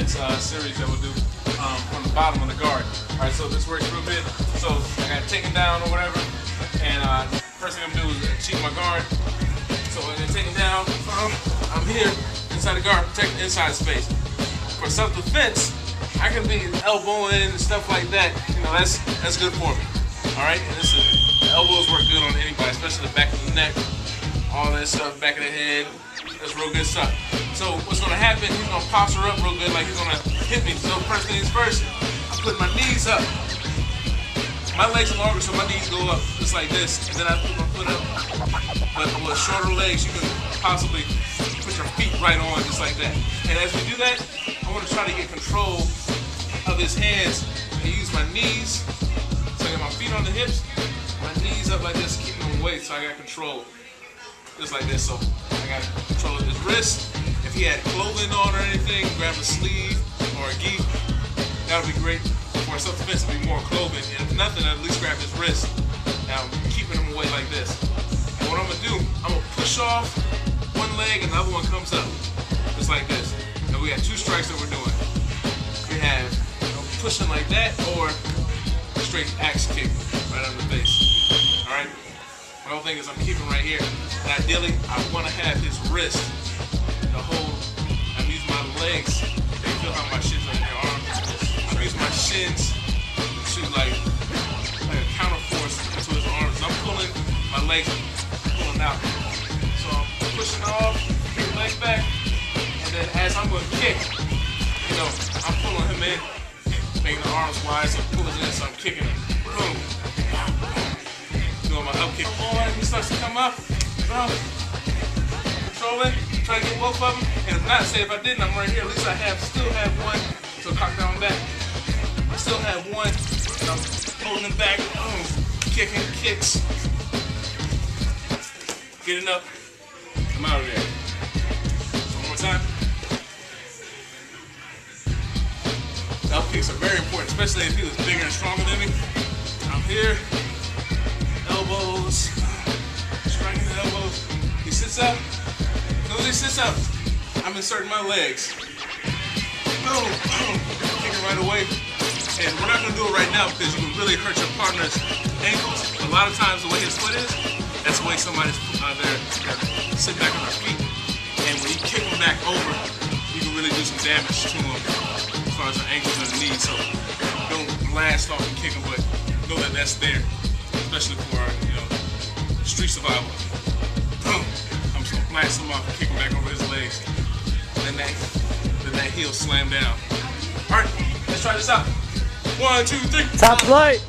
self-defense series that we'll do from the bottom of the guard. All right, so this works real good. So I got taken down or whatever, and first thing I'm gonna do is cheat my guard. So when they're taken down, I'm here inside the guard, protect the inside space. For self-defense, I can be elbowing and stuff like that. You know, that's good for me. All right, and the elbows work good on anybody, especially the back of the neck, all that stuff, back of the head. That's real good stuff. So what's gonna happen? He's gonna posture up real good, like he's gonna hit me. So first things first, I put my knees up. My legs are longer, so my knees go up just like this, and then I put my foot up. But with shorter legs, you can possibly put your feet right on just like that. And as we do that, I want to try to get control of his hands and use my knees. So I got my feet on the hips, my knees up like this, keeping them away, so I got control. Just like this, so I got control of his wrist. If he had clothing on or anything, grab a sleeve or a gi. That would be great. For self-defense, it would be more clothing. And if nothing, at least grab his wrist. Now, keeping him away like this. And what I'm going to do, I'm going to push off one leg and the other one comes up. Just like this. And we got two strikes that we're doing. We have pushing like that or a straight axe kick right on the face. Alright? My whole thing is I'm keeping right here. And ideally, I want to have his wrist the whole. I'm using my legs. They feel how my shins are in their arms. I'm using my shins to like a counter force into his arms. I'm pulling my legs, pulling out. So I'm pushing off, kick the leg back, and then as I'm going to kick, you know, I'm pulling him in, making the arms wide, so I'm pulling in, so I'm kicking him. Boom. Doing my up kick. He starts to come up. Controlling, try to get both of them. And if not, say if I didn't, I'm right here. At least I still have one. So cock down back. I still have one. And I'm holding him back. Boom. Kicking, kicks. Getting up. I'm out of there. One more time. Up kicks are very important, especially if he was bigger and stronger than me. I'm here. Elbows, striking the elbows. He sits up. As soon as he sits up, I'm inserting my legs. Boom, boom, kicking right away. And we're not gonna do it right now because you can really hurt your partner's ankles. A lot of times the way his foot is, that's the way somebody's sit back on their feet. And when you kick them back over, you can really do some damage to them as far as their ankles and the knees. So don't blast off and kick them, but know that that's there. Especially for, you know, street survival. Boom! I'm just gonna blast him off and kick him back over his legs. And then that heel slam down. Alright, let's try this out. 1, 2, 3. Top flight!